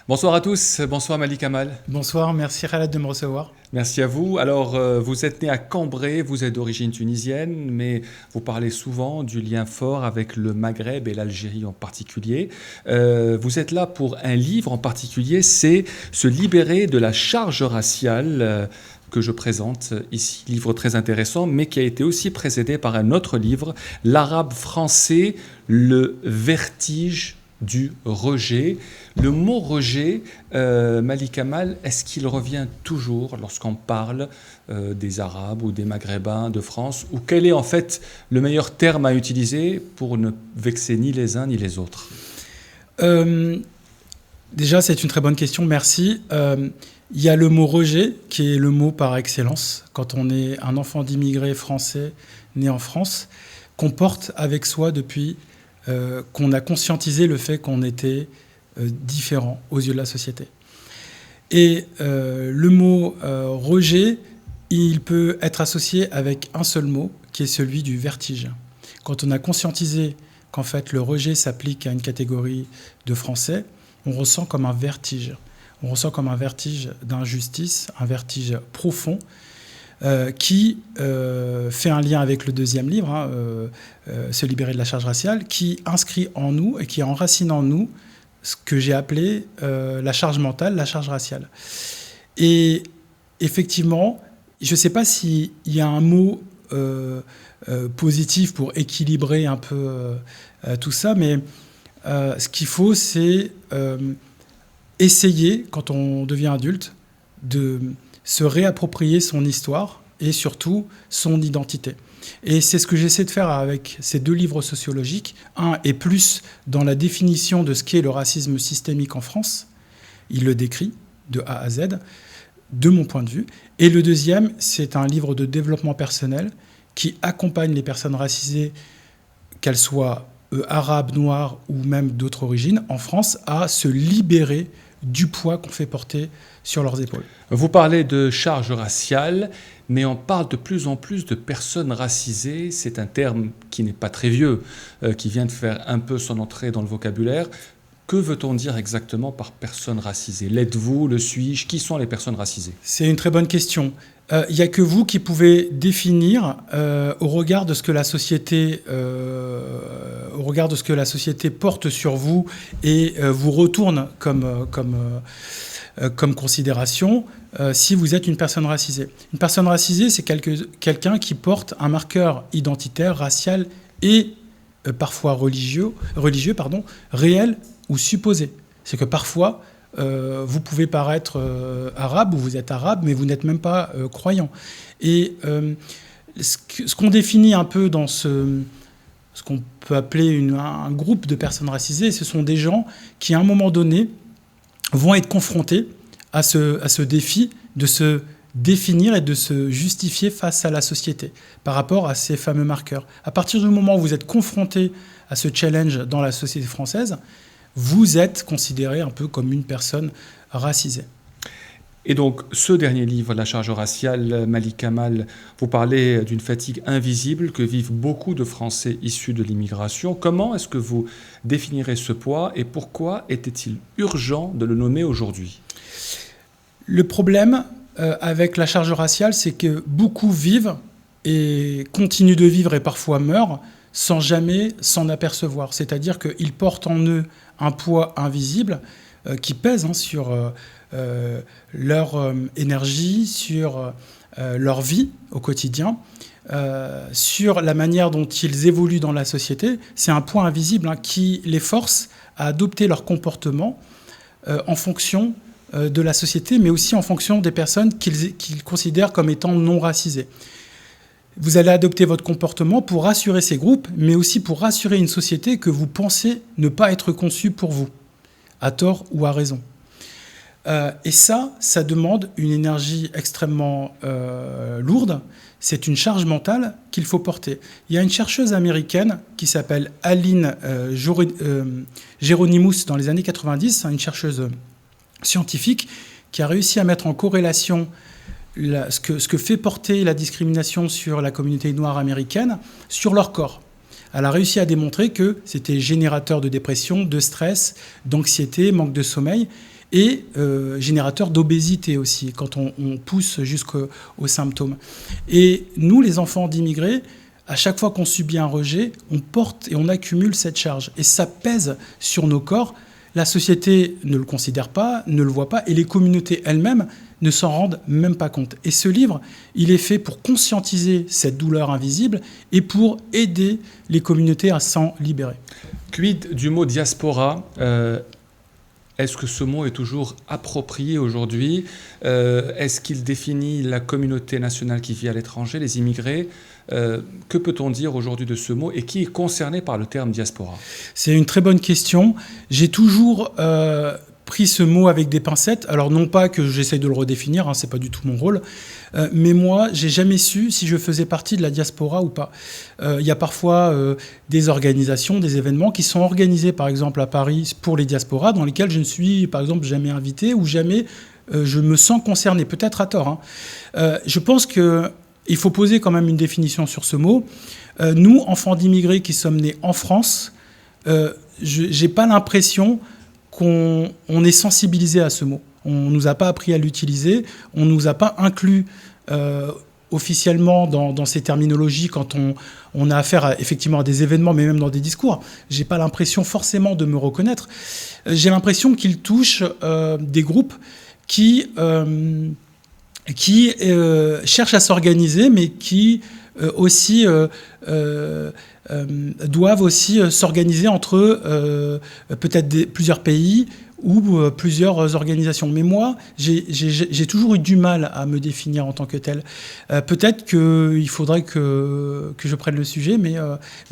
Bonsoir à tous, bonsoir Malik Kamal. Bonsoir, merci Khaled de me recevoir. Merci à vous. Alors, vous êtes né à Cambrai, vous êtes d'origine tunisienne, mais vous parlez souvent du lien fort avec le Maghreb et l'Algérie en particulier. Vous êtes là pour un livre en particulier, c'est Se libérer de la charge raciale. Que je présente ici, livre très intéressant, mais qui a été aussi précédé par un autre livre, L'arabe français, le vertige du rejet. Le mot rejet, Malik Kamal, est-ce qu'il revient toujours lorsqu'on parle des Arabes ou des Maghrébins de France? Ou quel est en fait le meilleur terme à utiliser pour ne vexer ni les uns ni les autres? Euh, Déjà, c'est une très bonne question, merci. Il y a le mot rejet, qui est le mot par excellence, quand on est un enfant d'immigrés français né en France, qu'on porte avec soi depuis qu'on a conscientisé le fait qu'on était différent aux yeux de la société. Et le mot rejet, il peut être associé avec un seul mot, qui est celui du vertige. Quand on a conscientisé qu'en fait le rejet s'applique à une catégorie de Français, on ressent comme un vertige. On ressent comme un vertige d'injustice, un vertige profond, qui fait un lien avec le deuxième livre, Se libérer de la charge raciale, qui inscrit en nous et qui enracine en nous ce que j'ai appelé la charge mentale, la charge raciale. Et effectivement, je ne sais pas s'il y a un mot positif pour équilibrer un peu tout ça, mais ce qu'il faut, c'est essayer, quand on devient adulte, de se réapproprier son histoire et surtout son identité. Et c'est ce que j'essaie de faire avec ces deux livres sociologiques. Un est plus dans la définition de ce qu'est le racisme systémique en France. Il le décrit de A à Z, de mon point de vue. Et le deuxième, c'est un livre de développement personnel qui accompagne les personnes racisées, qu'elles soient arabes, noires ou même d'autres origines, en France, à se libérer du poids qu'on fait porter sur leurs épaules. Vous parlez de charge raciale, mais on parle de plus en plus de personnes racisées. C'est un terme qui n'est pas très vieux, qui vient de faire un peu son entrée dans le vocabulaire. Que veut-on dire exactement par personne racisée? L'êtes-vous? Le suis-je? Qui sont les personnes racisées? C'est une très bonne question. Il n'y a que vous qui pouvez définir au regard de ce que la société, porte sur vous et vous retourne comme considération, si vous êtes une personne racisée. Une personne racisée, c'est quelqu'un qui porte un marqueur identitaire, racial et parfois religieux, réel ou supposé. C'est que parfois, vous pouvez paraître arabe ou vous êtes arabe, mais vous n'êtes même pas croyant. Et ce qu'on définit un peu dans ce qu'on peut appeler un groupe de personnes racisées, ce sont des gens qui, à un moment donné, vont être confrontés à ce défi de se définir et de se justifier face à la société par rapport à ces fameux marqueurs. À partir du moment où vous êtes confronté à ce challenge dans la société française, vous êtes considéré un peu comme une personne racisée. Et donc, ce dernier livre, La charge raciale, Malik Kamal, vous parlez d'une fatigue invisible que vivent beaucoup de Français issus de l'immigration. Comment est-ce que vous définirez ce poids et pourquoi était-il urgent de le nommer aujourd'hui? Le problème avec la charge raciale, c'est que beaucoup vivent et continuent de vivre et parfois meurent sans jamais s'en apercevoir. C'est-à-dire qu'ils portent en eux un poids invisible qui pèse sur leur énergie, sur leur vie au quotidien, sur la manière dont ils évoluent dans la société. C'est un poids invisible qui les force à adopter leur comportement en fonction de la société, mais aussi en fonction des personnes qu'ils considèrent comme étant non racisées. Vous allez adopter votre comportement pour rassurer ces groupes, mais aussi pour rassurer une société que vous pensez ne pas être conçue pour vous, à tort ou à raison. Et ça demande une énergie extrêmement lourde. C'est une charge mentale qu'il faut porter. Il y a une chercheuse américaine qui s'appelle Aline Geronimus dans les années 90, une chercheuse scientifique qui a réussi à mettre en corrélation ce que fait porter la discrimination sur la communauté noire américaine sur leur corps. Elle a réussi à démontrer que c'était générateur de dépression, de stress, d'anxiété, manque de sommeil. et générateur d'obésité aussi, quand on pousse jusqu'aux symptômes. Et nous, les enfants d'immigrés, à chaque fois qu'on subit un rejet, on porte et on accumule cette charge. Et ça pèse sur nos corps. La société ne le considère pas, ne le voit pas, et les communautés elles-mêmes ne s'en rendent même pas compte. Et ce livre, il est fait pour conscientiser cette douleur invisible et pour aider les communautés à s'en libérer. Quid du mot diaspora? Est-ce que ce mot est toujours approprié aujourd'hui? Est-ce qu'il définit la communauté nationale qui vit à l'étranger, les immigrés? Que peut-on dire aujourd'hui de ce mot et qui est concerné par le terme diaspora? C'est une très bonne question. J'ai toujours pris ce mot avec des pincettes. Alors non pas que j'essaye de le redéfinir, hein, c'est pas du tout mon rôle, mais moi j'ai jamais su si je faisais partie de la diaspora ou pas. Il y a parfois des organisations, des événements qui sont organisés par exemple à Paris pour les diasporas, dans lesquels je ne suis par exemple jamais invité ou jamais je me sens concerné, peut-être à tort. Hein. Je pense qu'il faut poser quand même une définition sur ce mot. Nous, enfants d'immigrés qui sommes nés en France, j'ai pas l'impression qu'on est sensibilisé à ce mot. On ne nous a pas appris à l'utiliser, on ne nous a pas inclus officiellement dans ces terminologies quand on a affaire effectivement à des événements, mais même dans des discours. Je n'ai pas l'impression forcément de me reconnaître. J'ai l'impression qu'il touche des groupes qui cherchent à s'organiser, mais qui aussi doivent aussi s'organiser entre peut-être plusieurs pays ou plusieurs organisations. Mais moi, j'ai toujours eu du mal à me définir en tant que tel. Peut-être qu'il faudrait que je prenne le sujet, mais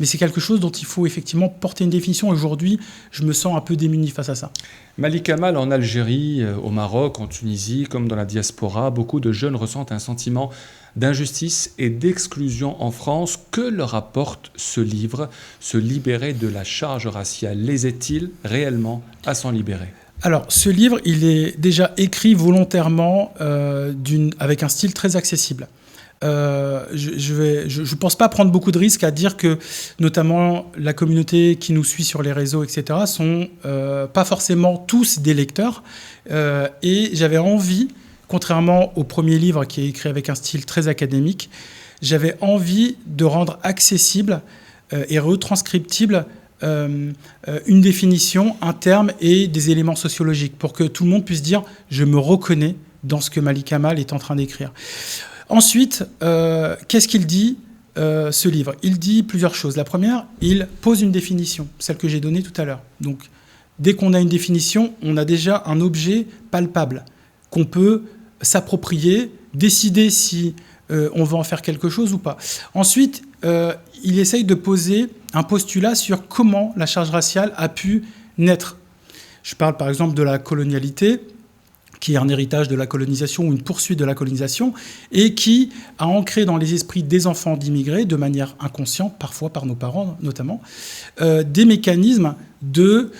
c'est quelque chose dont il faut effectivement porter une définition. Aujourd'hui, je me sens un peu démuni face à ça. Malik Kamal, en Algérie, au Maroc, en Tunisie, comme dans la diaspora, beaucoup de jeunes ressentent un sentiment d'injustice et d'exclusion en France. Que leur apporte ce livre, Se libérer de la charge raciale? Les aide-t-il réellement à s'en libérer? Alors, ce livre, il est déjà écrit volontairement avec un style très accessible. Je ne pense pas prendre beaucoup de risques à dire que, notamment, la communauté qui nous suit sur les réseaux, etc., sont pas forcément tous des lecteurs. Et j'avais envie, contrairement au premier livre qui est écrit avec un style très académique, j'avais envie de rendre accessible et retranscriptible une définition, un terme et des éléments sociologiques pour que tout le monde puisse dire « je me reconnais dans ce que Malik Kamal est en train d'écrire ». Ensuite, qu'est-ce qu'il dit, ce livre? Il dit plusieurs choses. La première, il pose une définition, celle que j'ai donnée tout à l'heure. Donc, dès qu'on a une définition, on a déjà un objet palpable qu'on peut s'approprier, décider si on va en faire quelque chose ou pas. Ensuite, il essaye de poser un postulat sur comment la charge raciale a pu naître. Je parle par exemple de la colonialité, qui est un héritage de la colonisation ou une poursuite de la colonisation, et qui a ancré dans les esprits des enfants d'immigrés, de manière inconsciente, parfois par nos parents notamment, des mécanismes de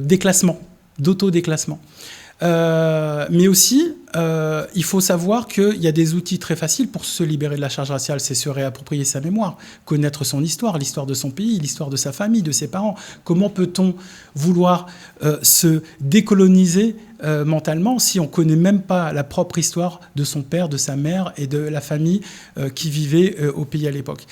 déclassement, d'autodéclassement. Mais aussi, il faut savoir qu'il y a des outils très faciles pour se libérer de la charge raciale. C'est se réapproprier sa mémoire, connaître son histoire, l'histoire de son pays, l'histoire de sa famille, de ses parents. Comment peut-on vouloir se décoloniser mentalement si on ne connaît même pas la propre histoire de son père, de sa mère et de la famille qui vivait au pays à l'époque?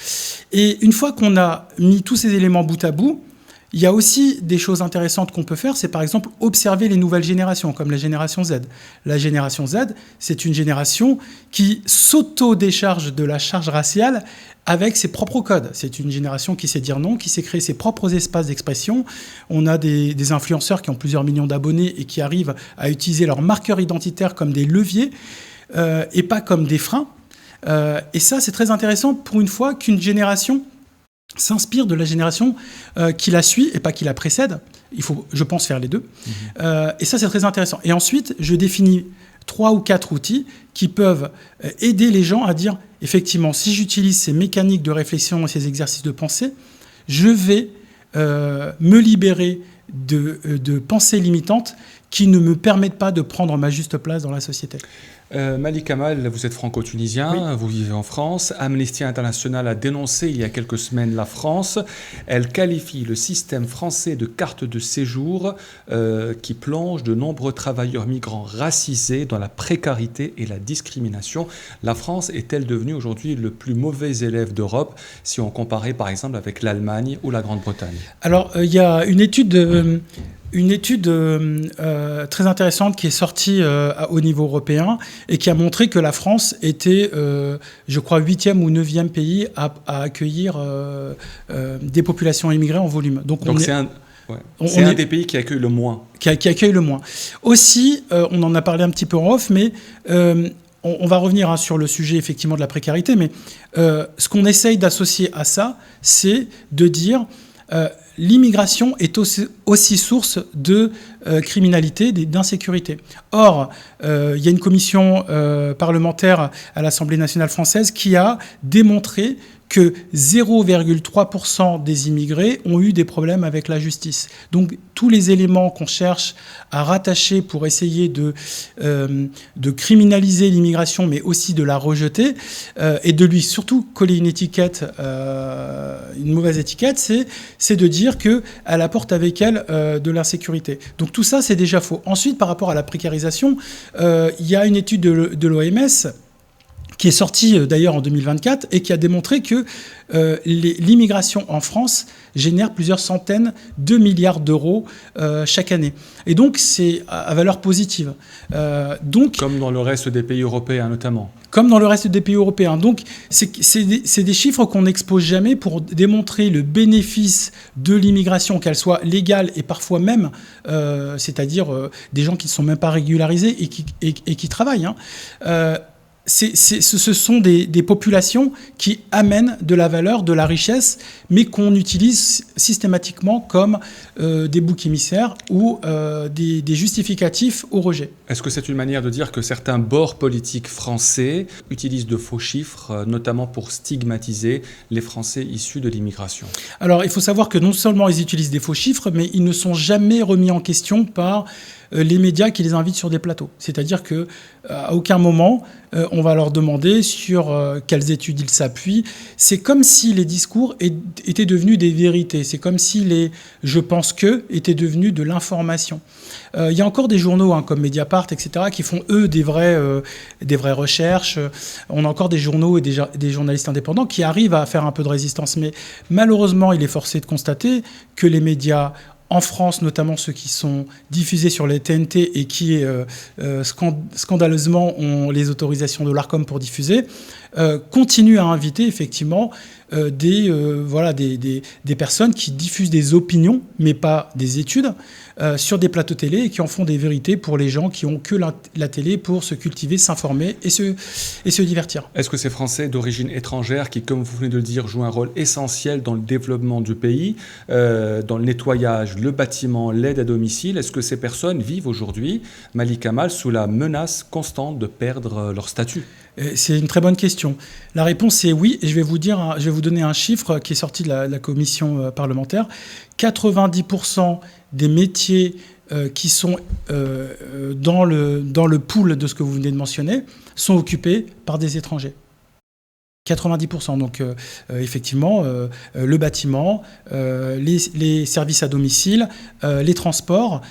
Et une fois qu'on a mis tous ces éléments bout à bout, il y a aussi des choses intéressantes qu'on peut faire, c'est par exemple observer les nouvelles générations, comme la génération Z. La génération Z, c'est une génération qui s'auto-décharge de la charge raciale avec ses propres codes. C'est une génération qui sait dire non, qui sait créer ses propres espaces d'expression. On a des influenceurs qui ont plusieurs millions d'abonnés et qui arrivent à utiliser leurs marqueurs identitaires comme des leviers et pas comme des freins. Et ça, c'est très intéressant pour une fois qu'une génération s'inspire de la génération qui la suit et pas qui la précède. Il faut, je pense, faire les deux. Et ça, c'est très intéressant. Et ensuite, je définis 3 ou 4 outils qui peuvent aider les gens à dire, effectivement, si j'utilise ces mécaniques de réflexion et ces exercices de pensée, je vais me libérer de pensées limitantes qui ne me permettent pas de prendre ma juste place dans la société. Malik Kamal, vous êtes franco-tunisien, Oui. vous vivez en France. Amnesty International a dénoncé il y a quelques semaines la France. Elle qualifie le système français de carte de séjour qui plonge de nombreux travailleurs migrants racisés dans la précarité et la discrimination. La France est-elle devenue aujourd'hui le plus mauvais élève d'Europe si on comparait par exemple avec l'Allemagne ou la Grande-Bretagne? Alors, il y a une étude très intéressante qui est sortie au niveau européen et qui a montré que la France était, je crois, 8e ou 9e pays à accueillir des populations immigrées en volume. Donc c'est un des pays qui accueille le moins. Qui accueille le moins. Aussi, on en a parlé un petit peu en off, mais on va revenir sur le sujet effectivement de la précarité, mais ce qu'on essaye d'associer à ça, c'est de dire l'immigration est aussi source de criminalité, d'insécurité. Or, il y a une commission parlementaire à l'Assemblée nationale française qui a démontré que 0,3% des immigrés ont eu des problèmes avec la justice. Donc, tous les éléments qu'on cherche à rattacher pour essayer de criminaliser l'immigration, mais aussi de la rejeter, et de lui surtout coller une étiquette, une mauvaise étiquette, c'est de dire qu'elle apporte avec elle de l'insécurité. Donc, tout ça, c'est déjà faux. Ensuite, par rapport à la précarisation, il y a une étude de l'OMS qui est sorti d'ailleurs en 2024 et qui a démontré que l'immigration en France génère plusieurs centaines de milliards d'euros chaque année. Et donc, c'est à valeur positive. Comme dans le reste des pays européens notamment. Comme dans le reste des pays européens. Donc, c'est des chiffres qu'on n'expose jamais pour démontrer le bénéfice de l'immigration, qu'elle soit légale et parfois même, c'est-à-dire des gens qui ne sont même pas régularisés et qui travaillent. Ce sont des populations qui amènent de la valeur, de la richesse, mais qu'on utilise systématiquement comme des boucs émissaires ou des justificatifs au rejet. Est-ce que c'est une manière de dire que certains bords politiques français utilisent de faux chiffres, notamment pour stigmatiser les Français issus de l'immigration? Alors, il faut savoir que non seulement ils utilisent des faux chiffres, mais ils ne sont jamais remis en question par les médias qui les invitent sur des plateaux. C'est-à-dire qu'à aucun moment, on va leur demander sur quelles études ils s'appuient. C'est comme si les discours étaient devenus des vérités. C'est comme si les « je pense que » étaient devenus de l'information. Il y a encore des journaux comme Mediapart, etc., qui font, eux, des vraies recherches. On a encore des journaux et des journalistes indépendants qui arrivent à faire un peu de résistance. Mais malheureusement, il est forcé de constater que les médias en France, notamment ceux qui sont diffusés sur les TNT et qui, scandaleusement, ont les autorisations de l'Arcom pour diffuser, continuent à inviter effectivement des personnes qui diffusent des opinions, mais pas des études, sur des plateaux télé et qui en font des vérités pour les gens qui ont que la télé pour se cultiver, s'informer et se divertir. Est-ce que ces Français d'origine étrangère qui, comme vous venez de le dire, jouent un rôle essentiel dans le développement du pays, dans le nettoyage, le bâtiment, l'aide à domicile, est-ce que ces personnes vivent aujourd'hui, Malik Kamal, sous la menace constante de perdre leur statut ? C'est une très bonne question. La réponse est oui, et je vais vous donner un chiffre qui est sorti de la commission parlementaire. 90% des métiers qui sont dans le pool de ce que vous venez de mentionner sont occupés par des étrangers. 90%. Donc, effectivement, le bâtiment, les services à domicile, les transports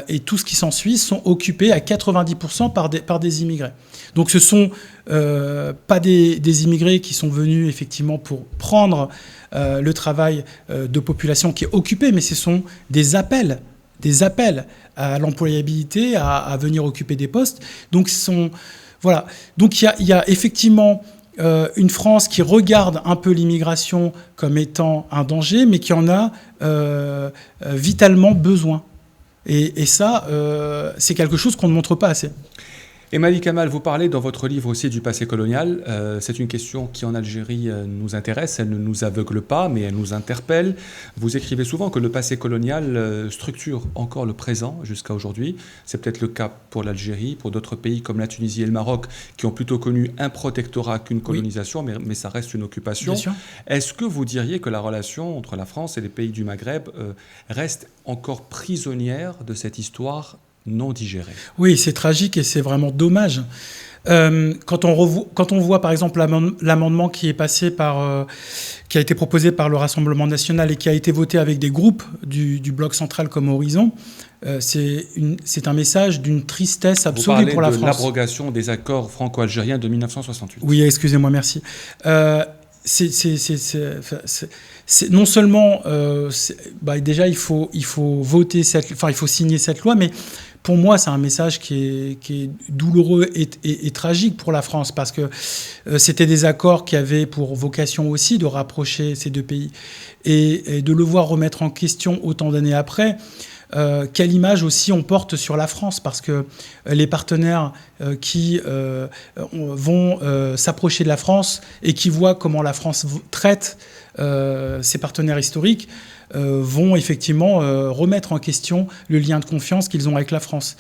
et tout ce qui s'ensuit sont occupés à 90% par des immigrés. Donc, ce ne sont pas des immigrés qui sont venus, effectivement, pour prendre le travail de population qui est occupée, mais ce sont des appels à l'employabilité, à venir occuper des postes. Donc, voilà. Donc, il y a effectivement une France qui regarde un peu l'immigration comme étant un danger, mais qui en a vitalement besoin. Et ça, c'est quelque chose qu'on ne montre pas assez. Et Malik Kamal, vous parlez dans votre livre aussi du passé colonial. C'est une question qui en Algérie nous intéresse, elle ne nous aveugle pas, mais elle nous interpelle. Vous écrivez souvent que le passé colonial structure encore le présent jusqu'à aujourd'hui. C'est peut-être le cas pour l'Algérie, pour d'autres pays comme la Tunisie et le Maroc, qui ont plutôt connu un protectorat qu'une colonisation, oui. mais ça reste une occupation. Bien sûr. Est-ce que vous diriez que la relation entre la France et les pays du Maghreb reste encore prisonnière de cette histoire non digérée? Oui, c'est tragique et c'est vraiment dommage. Quand on voit par exemple l'amendement qui est passé qui a été proposé par le Rassemblement national et qui a été voté avec des groupes du bloc central comme Horizon, c'est un message d'une tristesse absolue pour la France. Vous parlez de l'abrogation des accords franco-algériens de 1968. Oui, excusez-moi, merci. Non seulement, déjà il faut voter il faut signer cette loi, mais pour moi, c'est un message qui est douloureux et tragique pour la France, parce que c'était des accords qui avaient pour vocation aussi de rapprocher ces deux pays. Et de le voir remettre en question autant d'années après, quelle image aussi on porte sur la France, parce que les partenaires qui vont s'approcher de la France et qui voient comment la France traite ses partenaires historiques, vont effectivement remettre en question le lien de confiance qu'ils ont avec la France.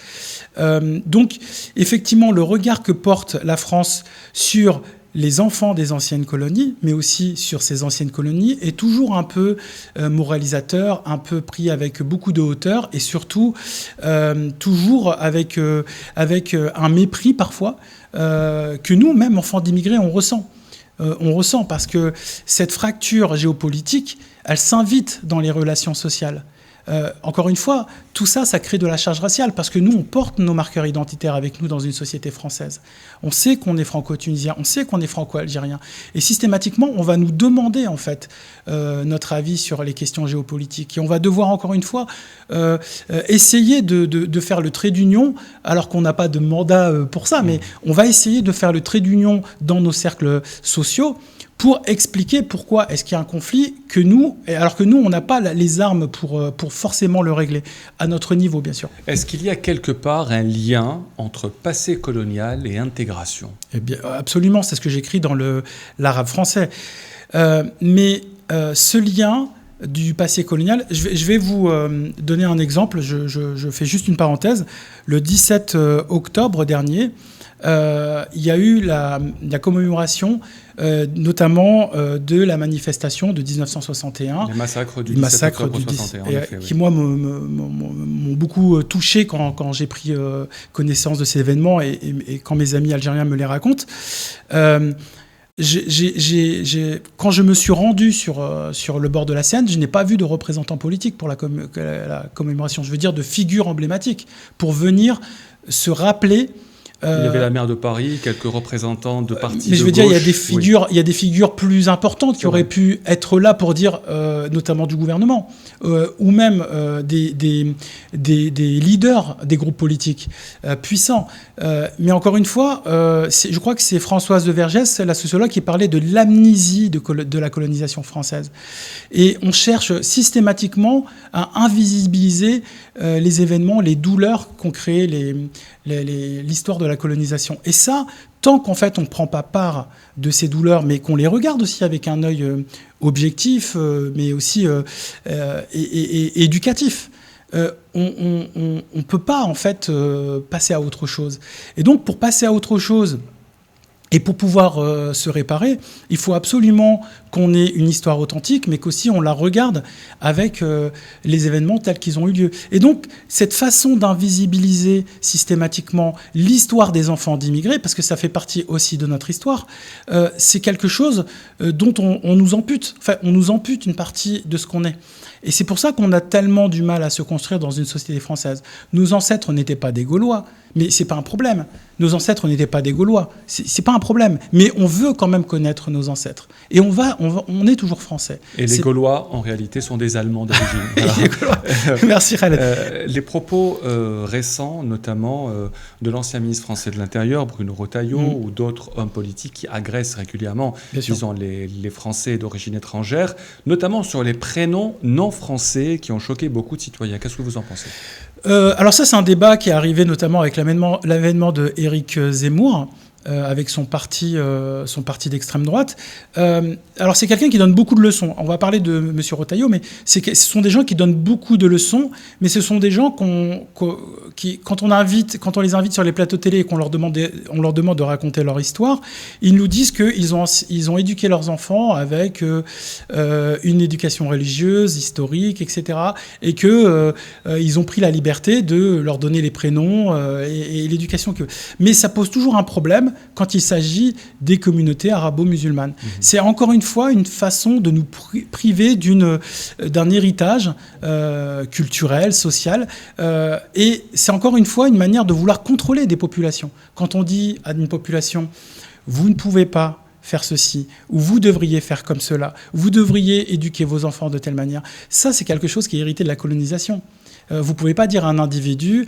Donc, effectivement, le regard que porte la France sur les enfants des anciennes colonies, mais aussi sur ces anciennes colonies, est toujours un peu moralisateur, un peu pris avec beaucoup de hauteur, et surtout toujours avec un mépris parfois que nous, même enfants d'immigrés, on ressent. Parce que cette fracture géopolitique, elle s'invite dans les relations sociales. Encore une fois, tout ça, ça crée de la charge raciale, parce que nous, on porte nos marqueurs identitaires avec nous dans une société française. On sait qu'on est franco-tunisien, on sait qu'on est franco-algérien. Et systématiquement, on va nous demander, en fait, notre avis sur les questions géopolitiques. Et on va devoir, encore une fois, essayer de faire le trait d'union, alors qu'on n'a pas de mandat pour ça, mais on va essayer de faire le trait d'union dans nos cercles sociaux, pour expliquer pourquoi est-ce qu'il y a un conflit alors que nous, on n'a pas les armes pour forcément le régler, à notre niveau, bien sûr. Est-ce qu'il y a quelque part un lien entre passé colonial et intégration ? Eh bien, absolument, c'est ce que j'écris dans l'arabe français. Mais ce lien du passé colonial, je vais vous donner un exemple, je fais juste une parenthèse. Le 17 octobre dernier, il y a eu la commémoration notamment de la manifestation de 1961. Les massacres du 17 octobre 61, en effet, qui, moi, m'ont beaucoup touché quand j'ai pris connaissance de ces événements et quand mes amis algériens me les racontent. Quand je me suis rendu sur le bord de la Seine, je n'ai pas vu de représentants politiques pour la commémoration, je veux dire de figures emblématiques, pour venir se rappeler. Il y avait la maire de Paris, quelques représentants de partis mais je veux de dire, gauche. Il y a des figures plus importantes qui auraient pu être là pour dire, notamment du gouvernement, ou même des leaders des groupes politiques puissants. Mais encore une fois, je crois que c'est Françoise de Vergès, la sociologue, qui parlait de l'amnésie de la colonisation française. Et on cherche systématiquement à invisibiliser les événements, les douleurs qu'ont créé l'histoire de la colonisation. Et ça, tant qu'en fait on ne prend pas part de ces douleurs, mais qu'on les regarde aussi avec un œil objectif, mais aussi et éducatif, on ne peut pas en fait passer à autre chose. Et donc pour passer à autre chose, et pour pouvoir se réparer, il faut absolument qu'on ait une histoire authentique, mais qu'aussi on la regarde avec les événements tels qu'ils ont eu lieu. Et donc, cette façon d'invisibiliser systématiquement l'histoire des enfants d'immigrés, parce que ça fait partie aussi de notre histoire, c'est quelque chose dont on nous ampute. Enfin, on nous ampute une partie de ce qu'on est. Et c'est pour ça qu'on a tellement du mal à se construire dans une société française. Nos ancêtres n'étaient pas des Gaulois, mais c'est pas un problème. Nos ancêtres n'étaient pas des Gaulois, c'est pas un problème. Mais on veut quand même connaître nos ancêtres. Et on est toujours français. Et les Gaulois, en réalité, sont des Allemands d'origine. Voilà. Merci Khaled. Les propos récents, notamment de l'ancien ministre français de l'Intérieur, Bruno Retailleau, ou d'autres hommes politiques qui agressent régulièrement, disons, les Français d'origine étrangère, notamment sur les prénoms non français qui ont choqué beaucoup de citoyens. Qu'est-ce que vous en pensez ? Alors ça, c'est un débat qui est arrivé notamment avec l'avènement de Éric Zemmour, avec son parti d'extrême droite. Alors c'est quelqu'un qui donne beaucoup de leçons. On va parler de M. Retailleau, mais ce sont des gens qui donnent beaucoup de leçons, mais ce sont des gens qui, quand on les invite sur les plateaux télé et qu'on leur demande de raconter leur histoire, ils nous disent qu'ils ont éduqué leurs enfants avec une éducation religieuse, historique, etc. Et qu'ils ont pris la liberté de leur donner les prénoms et l'éducation que. Mais ça pose toujours un problème quand il s'agit des communautés arabo-musulmanes. C'est encore une fois une façon de nous priver d'un héritage culturel, social, et c'est encore une fois une manière de vouloir contrôler des populations. Quand on dit à une population « vous ne pouvez pas faire ceci, ou vous devriez faire comme cela, vous devriez éduquer vos enfants de telle manière », ça c'est quelque chose qui est hérité de la colonisation. Vous ne pouvez pas dire à un individu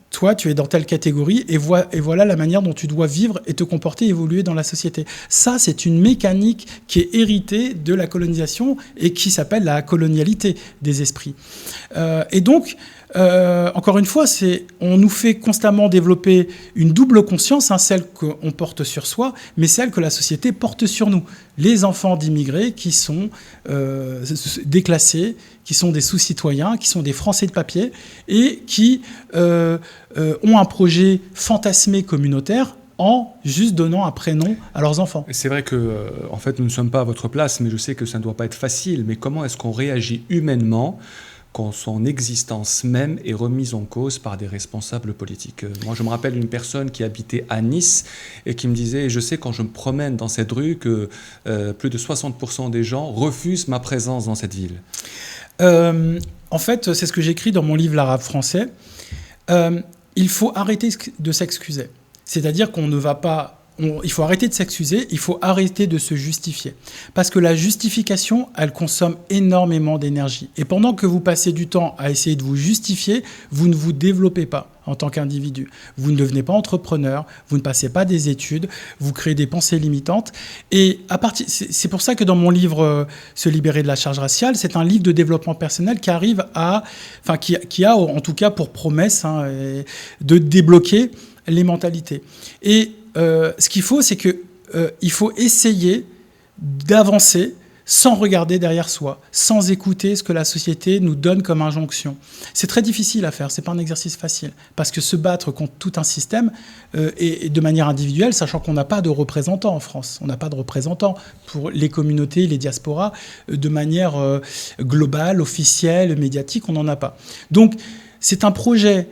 toi, tu es dans telle catégorie et voilà la manière dont tu dois vivre et te comporter, évoluer dans la société. Ça, c'est une mécanique qui est héritée de la colonisation et qui s'appelle la colonialité des esprits. Et donc, encore une fois, on nous fait constamment développer une double conscience, celle qu'on porte sur soi, mais celle que la société porte sur nous. Les enfants d'immigrés qui sont déclassés, qui sont des sous-citoyens, qui sont des Français de papier et qui ont un projet fantasmé communautaire en juste donnant un prénom à leurs enfants. C'est vrai que, en fait, nous ne sommes pas à votre place, mais je sais que ça ne doit pas être facile. Mais comment est-ce qu'on réagit humainement quand son existence même est remise en cause par des responsables politiques? Moi, je me rappelle d'une personne qui habitait à Nice et qui me disait, je sais quand je me promène dans cette rue que plus de 60% des gens refusent ma présence dans cette ville. En fait, c'est ce que j'écris dans mon livre L'Arabe français. Il faut arrêter de s'excuser. C'est-à-dire qu'on ne va pas... il faut arrêter de s'excuser, il faut arrêter de se justifier. Parce que la justification, elle consomme énormément d'énergie. Et pendant que vous passez du temps à essayer de vous justifier, vous ne vous développez pas en tant qu'individu. Vous ne devenez pas entrepreneur, vous ne passez pas des études, vous créez des pensées limitantes. Et c'est pour ça que dans mon livre Se libérer de la charge raciale, c'est un livre de développement personnel qui arrive qui a en tout cas pour promesse de débloquer les mentalités. Et ce qu'il faut, c'est qu'il faut essayer d'avancer sans regarder derrière soi, sans écouter ce que la société nous donne comme injonction. C'est très difficile à faire, c'est pas un exercice facile, parce que se battre contre tout un système, et de manière individuelle, sachant qu'on n'a pas de représentants en France, on n'a pas de représentants pour les communautés, les diasporas, de manière globale, officielle, médiatique, on n'en a pas. Donc, c'est un projet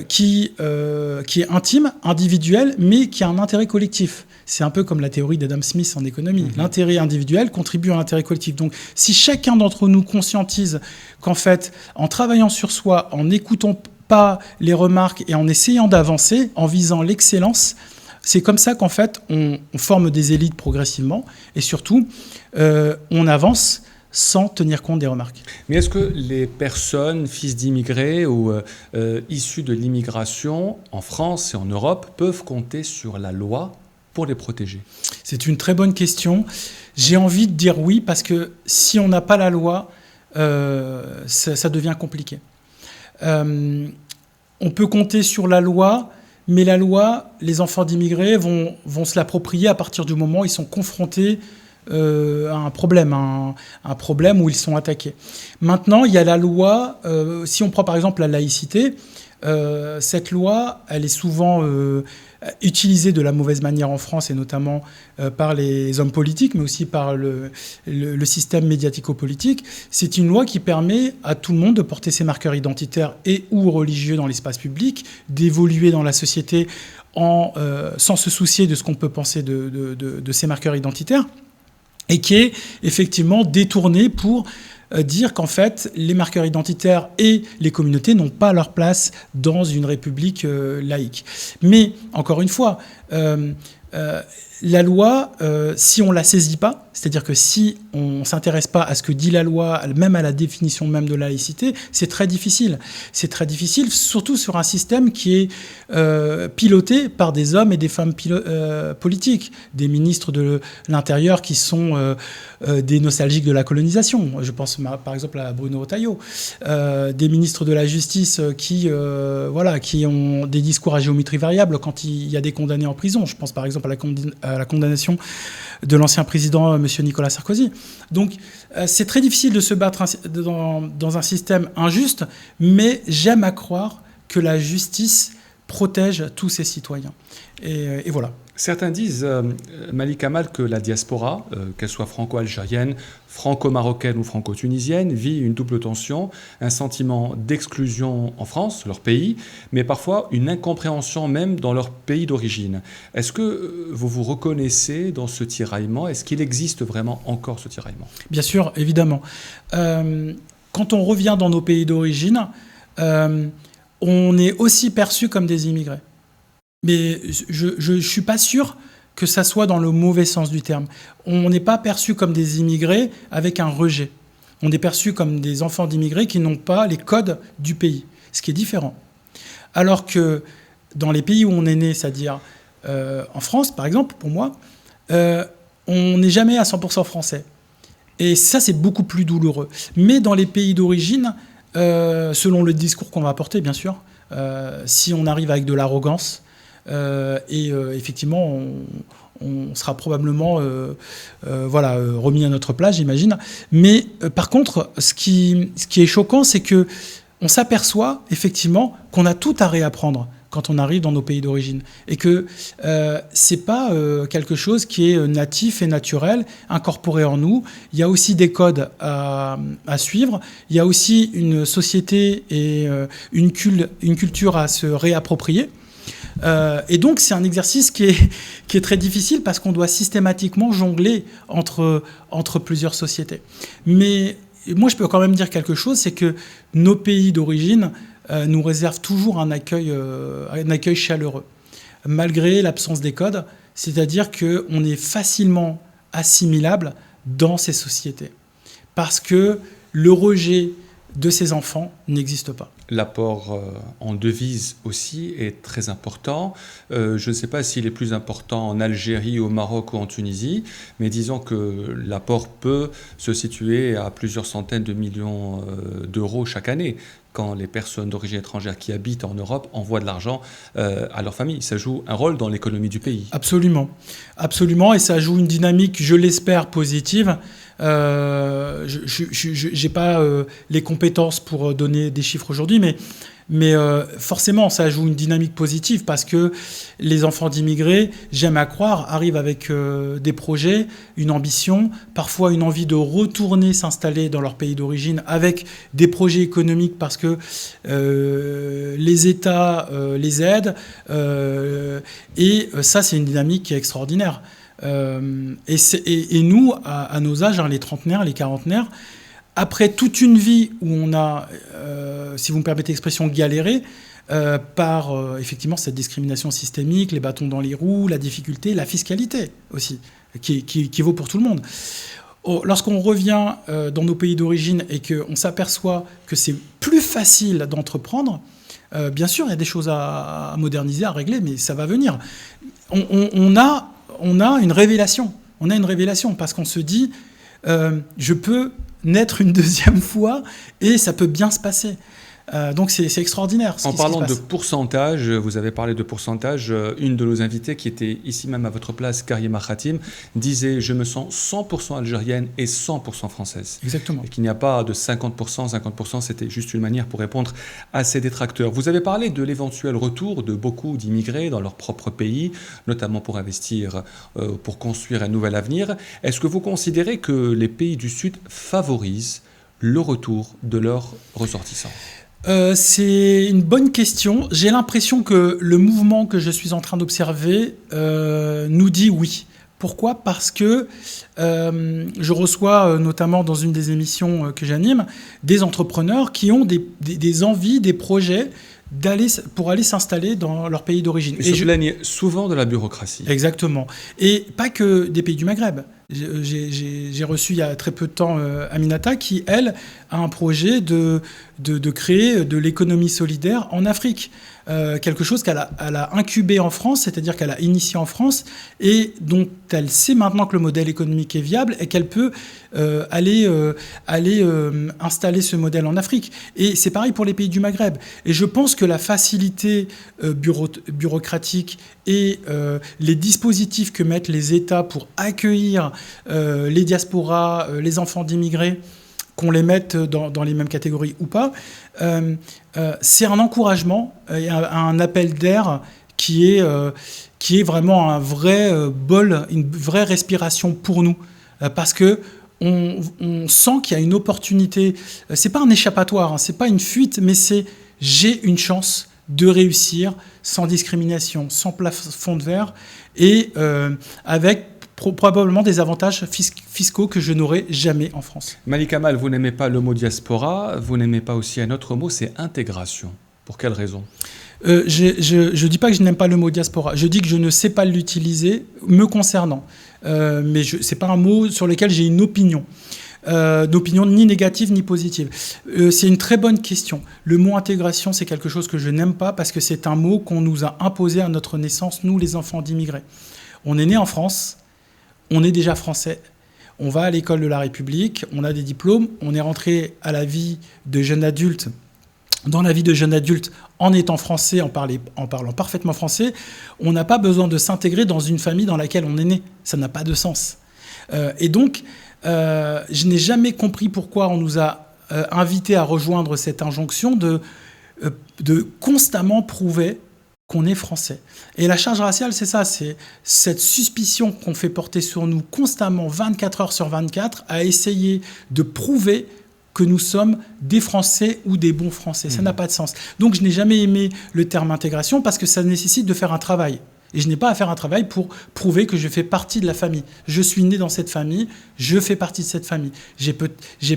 qui est intime, individuel, mais qui a un intérêt collectif. C'est un peu comme la théorie d'Adam Smith en économie. L'intérêt individuel contribue à l'intérêt collectif. Donc, si chacun d'entre nous conscientise qu'en fait, en travaillant sur soi, en n'écoutant pas les remarques et en essayant d'avancer, en visant l'excellence, c'est comme ça qu'en fait, on forme des élites progressivement et surtout, on avance sans tenir compte des remarques. Mais est-ce que les personnes, fils d'immigrés ou issus de l'immigration en France et en Europe, peuvent compter sur la loi pour les protéger? C'est une très bonne question. J'ai envie de dire oui, parce que si on n'a pas la loi, ça devient compliqué. On peut compter sur la loi, mais la loi, les enfants d'immigrés vont se l'approprier à partir du moment où ils sont confrontés à un problème où ils sont attaqués. Maintenant, il y a la loi, si on prend par exemple la laïcité, cette loi, elle est souvent utilisée de la mauvaise manière en France, et notamment par les hommes politiques, mais aussi par le système médiatico-politique. C'est une loi qui permet à tout le monde de porter ses marqueurs identitaires et ou religieux dans l'espace public, d'évoluer dans la société sans se soucier de ce qu'on peut penser de ces marqueurs identitaires, et qui est effectivement détourné pour dire qu'en fait, les marqueurs identitaires et les communautés n'ont pas leur place dans une république laïque. Mais, encore une fois, la loi, si on ne la saisit pas, c'est-à-dire que si on ne s'intéresse pas à ce que dit la loi, même à la définition même de la laïcité, c'est très difficile. C'est très difficile, surtout sur un système qui est piloté par des hommes et des femmes politiques, des ministres de l'Intérieur qui sont des nostalgiques de la colonisation. Je pense par exemple à Bruno Retailleau. Des ministres de la Justice qui ont des discours à géométrie variable quand il y a des condamnés en prison. Je pense par exemple à la condamnation de l'ancien président M. Nicolas Sarkozy. Donc, c'est très difficile de se battre dans un système injuste, mais j'aime à croire que la justice protège tous ses citoyens. Et voilà. Certains disent, Malik Kamal, que la diaspora, qu'elle soit franco-algérienne, franco-marocaine ou franco-tunisienne, vit une double tension, un sentiment d'exclusion en France, leur pays, mais parfois une incompréhension même dans leur pays d'origine. Est-ce que vous vous reconnaissez dans ce tiraillement? Est-ce qu'il existe vraiment encore ce tiraillement? Bien sûr, évidemment. Quand on revient dans nos pays d'origine, on est aussi perçu comme des immigrés. Mais je ne suis pas sûr que ça soit dans le mauvais sens du terme. On n'est pas perçu comme des immigrés avec un rejet. On est perçu comme des enfants d'immigrés qui n'ont pas les codes du pays, ce qui est différent. Alors que dans les pays où on est né, c'est-à-dire en France, par exemple, pour moi, on n'est jamais à 100% français. Et ça, c'est beaucoup plus douloureux. Mais dans les pays d'origine, selon le discours qu'on va apporter, bien sûr, si on arrive avec de l'arrogance, effectivement, on sera probablement remis à notre place, j'imagine. Mais par contre, ce qui est choquant, c'est que on s'aperçoit effectivement qu'on a tout à réapprendre quand on arrive dans nos pays d'origine. Et que c'est pas quelque chose qui est natif et naturel, incorporé en nous. Il y a aussi des codes à suivre. Il y a aussi une société et une culture à se réapproprier. Et donc, c'est un exercice qui est très difficile parce qu'on doit systématiquement jongler entre plusieurs sociétés. Mais moi, je peux quand même dire quelque chose, c'est que nos pays d'origine nous réservent toujours un accueil chaleureux, malgré l'absence des codes, c'est-à-dire qu'on est facilement assimilable dans ces sociétés, parce que le rejet de ces enfants n'existe pas. L'apport en devise aussi est très important. Je ne sais pas s'il est plus important en Algérie, au Maroc ou en Tunisie, mais disons que l'apport peut se situer à plusieurs centaines de millions d'euros chaque année, quand les personnes d'origine étrangère qui habitent en Europe envoient de l'argent à leur famille. Ça joue un rôle dans l'économie du pays. Absolument. Absolument, et ça joue une dynamique, je l'espère, positive. Je n'ai pas les compétences pour donner des chiffres aujourd'hui, mais forcément, ça joue une dynamique positive parce que les enfants d'immigrés, j'aime à croire, arrivent avec des projets, une ambition, parfois une envie de retourner s'installer dans leur pays d'origine avec des projets économiques parce que les États les aident. Et ça, c'est une dynamique qui est extraordinaire. Et nous, à nos âges, les trentenaires, les quarantenaires, après toute une vie où on a, si vous me permettez l'expression, galéré par effectivement cette discrimination systémique, les bâtons dans les roues, la difficulté, la fiscalité aussi, qui vaut pour tout le monde. Lorsqu'on revient dans nos pays d'origine et qu'on s'aperçoit que c'est plus facile d'entreprendre, bien sûr, il y a des choses à moderniser, à régler, mais ça va venir. On a une révélation. On a une révélation parce qu'on se dit, je peux naître une deuxième fois et ça peut bien se passer. Donc c'est extraordinaire. En parlant de pourcentage, vous avez parlé de pourcentage, une de nos invitées qui était ici même à votre place, Karima Khatim, disait « Je me sens 100% algérienne et 100% française ». Exactement. Et qu'il n'y a pas de 50%, 50%, c'était juste une manière pour répondre à ces détracteurs. Vous avez parlé de l'éventuel retour de beaucoup d'immigrés dans leur propre pays, notamment pour investir, pour construire un nouvel avenir. Est-ce que vous considérez que les pays du Sud favorisent le retour de leurs ressortissants ? C'est une bonne question. J'ai l'impression que le mouvement que je suis en train d'observer nous dit oui. Pourquoi ? Parce que je reçois, notamment dans une des émissions que j'anime, des entrepreneurs qui ont des envies, des projets pour aller s'installer dans leur pays d'origine. Et se plaignent souvent de la bureaucratie. Exactement. Et pas que des pays du Maghreb. J'ai reçu il y a très peu de temps Aminata qui, elle, a un projet de créer de l'économie solidaire en Afrique. Quelque chose qu'elle a incubé en France, c'est-à-dire qu'elle a initié en France et dont elle sait maintenant que le modèle économique est viable et qu'elle peut aller installer ce modèle en Afrique. Et c'est pareil pour les pays du Maghreb. Et je pense que la facilité bureaucratique et les dispositifs que mettent les États pour accueillir les diasporas, les enfants d'immigrés, qu'on les mette dans les mêmes catégories ou pas, c'est un encouragement et un appel d'air qui est qui est vraiment un vrai bol, une vraie respiration pour nous, parce que on sent qu'il y a une opportunité. C'est pas un échappatoire, hein, c'est pas une fuite, mais c'est j'ai une chance de réussir sans discrimination, sans plafond de verre et avec probablement des avantages fiscaux que je n'aurai jamais en France. Malik Amal, vous n'aimez pas le mot diaspora, vous n'aimez pas aussi un autre mot, c'est intégration. Pour quelle raison ? Je ne dis pas que je n'aime pas le mot diaspora, je dis que je ne sais pas l'utiliser me concernant. Mais ce n'est pas un mot sur lequel j'ai une opinion. D'opinion ni négative ni positive. C'est une très bonne question. Le mot intégration, c'est quelque chose que je n'aime pas parce que c'est un mot qu'on nous a imposé à notre naissance, nous les enfants d'immigrés. On est né en France, on est déjà français, on va à l'école de la République, on a des diplômes, on est rentré à la vie de jeune adulte, dans la vie de jeune adulte en étant français, en parlant parfaitement français. On n'a pas besoin de s'intégrer dans une famille dans laquelle on est né. Ça n'a pas de sens. Et donc, je n'ai jamais compris pourquoi on nous a invités à rejoindre cette injonction de constamment prouver qu'on est français. Et la charge raciale, c'est ça, c'est cette suspicion qu'on fait porter sur nous constamment, 24 heures sur 24, à essayer de prouver que nous sommes des Français ou des bons Français. Ça n'a pas de sens. Donc je n'ai jamais aimé le terme intégration parce que ça nécessite de faire un travail. Et je n'ai pas à faire un travail pour prouver que je fais partie de la famille. Je suis né dans cette famille, je fais partie de cette famille. J'ai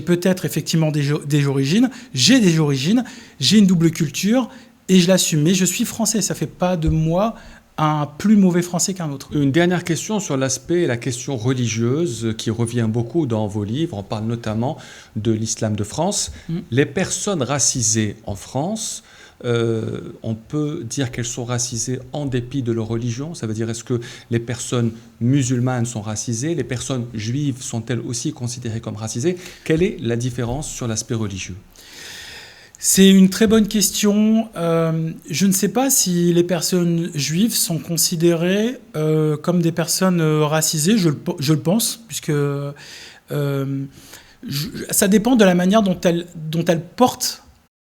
peut-être effectivement des origines, j'ai une double culture et je l'assume. Mais je suis français, ça ne fait pas de moi un plus mauvais français qu'un autre. Une dernière question sur la question religieuse qui revient beaucoup dans vos livres. On parle notamment de l'islam de France. Les personnes racisées en France, on peut dire qu'elles sont racisées en dépit de leur religion. Ça veut dire, est-ce que les personnes musulmanes sont racisées? Les personnes juives sont-elles aussi considérées comme racisées? Quelle est la différence sur l'aspect religieux? C'est une très bonne question. Je ne sais pas si les personnes juives sont considérées comme des personnes racisées. Je le pense, puisque ça dépend de la manière dont elles portent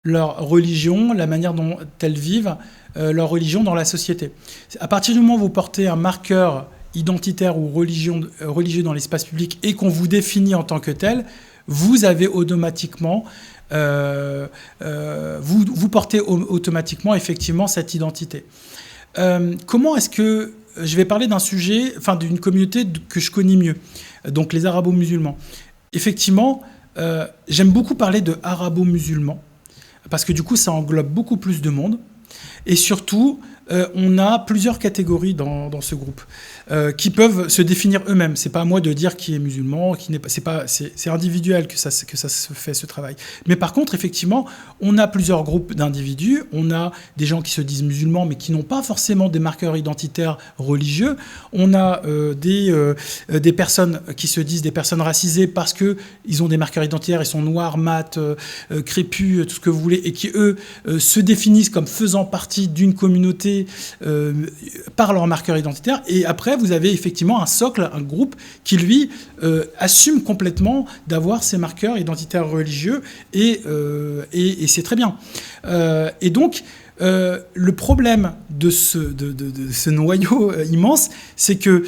leur religion, la manière dont elles vivent leur religion dans la société. À partir du moment où vous portez un marqueur identitaire ou religieux dans l'espace public et qu'on vous définit en tant que tel, vous avez automatiquement... vous portez automatiquement effectivement cette identité. Comment est-ce que je vais parler d'un sujet, enfin d'une communauté que je connais mieux, donc les arabo-musulmans. Effectivement, j'aime beaucoup parler de arabo-musulmans parce que du coup ça englobe beaucoup plus de monde et surtout on a plusieurs catégories dans ce groupe qui peuvent se définir eux-mêmes. C'est pas à moi de dire qui est musulman, qui n'est pas. C'est individuel que ça se fait, ce travail. Mais par contre, effectivement, on a plusieurs groupes d'individus. On a des gens qui se disent musulmans, mais qui n'ont pas forcément des marqueurs identitaires religieux. On a des personnes qui se disent des personnes racisées parce que ils ont des marqueurs identitaires, ils sont noirs, mat, crépus, tout ce que vous voulez, et qui eux se définissent comme faisant partie d'une communauté par leur marqueur identitaire. Et après, vous avez effectivement un socle, un groupe qui, lui, assume complètement d'avoir ces marqueurs identitaires religieux et c'est très bien. Et donc, le problème de ce noyau immense, c'est que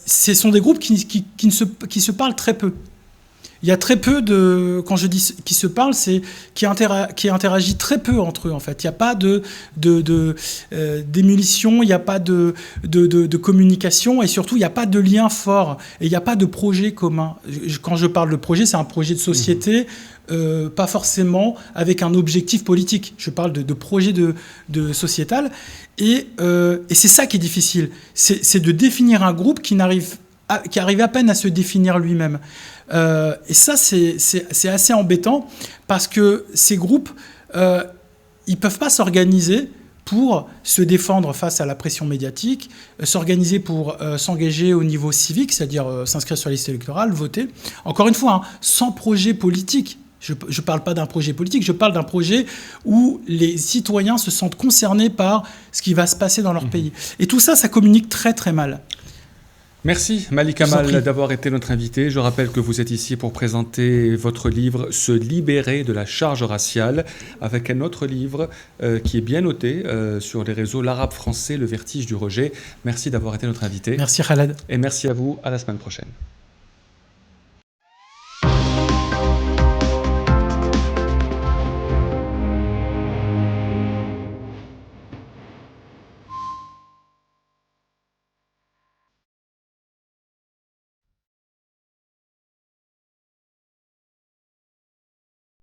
ce sont des groupes qui se parlent très peu. Il y a très peu de... Quand je dis qui se parlent, c'est qui interagit très peu entre eux, en fait. Il n'y a pas d'émulsion, il n'y a pas de communication, et surtout, il n'y a pas de lien fort, et il n'y a pas de projet commun. Quand je parle de projet, c'est un projet de société, pas forcément avec un objectif politique. Je parle de projet de sociétal, et c'est ça qui est difficile. C'est de définir un groupe qui arrive à peine à se définir lui-même. Et ça, c'est assez embêtant parce que ces groupes, ils ne peuvent pas s'organiser pour se défendre face à la pression médiatique, s'organiser pour s'engager au niveau civique, c'est-à-dire s'inscrire sur la liste électorale, voter. Encore une fois, sans projet politique. Je ne parle pas d'un projet politique, je parle d'un projet où les citoyens se sentent concernés par ce qui va se passer dans leur pays. Et tout ça, ça communique très très mal. Merci Malik Je vous en Amal prie. d'avoir été notre invité. Je rappelle que vous êtes ici pour présenter votre livre Se libérer de la charge raciale, avec un autre livre qui est bien noté sur les réseaux, L'Arabe français, le vertige du rejet. Merci d'avoir été notre invité Merci Khaled. et merci à vous. À la semaine prochaine.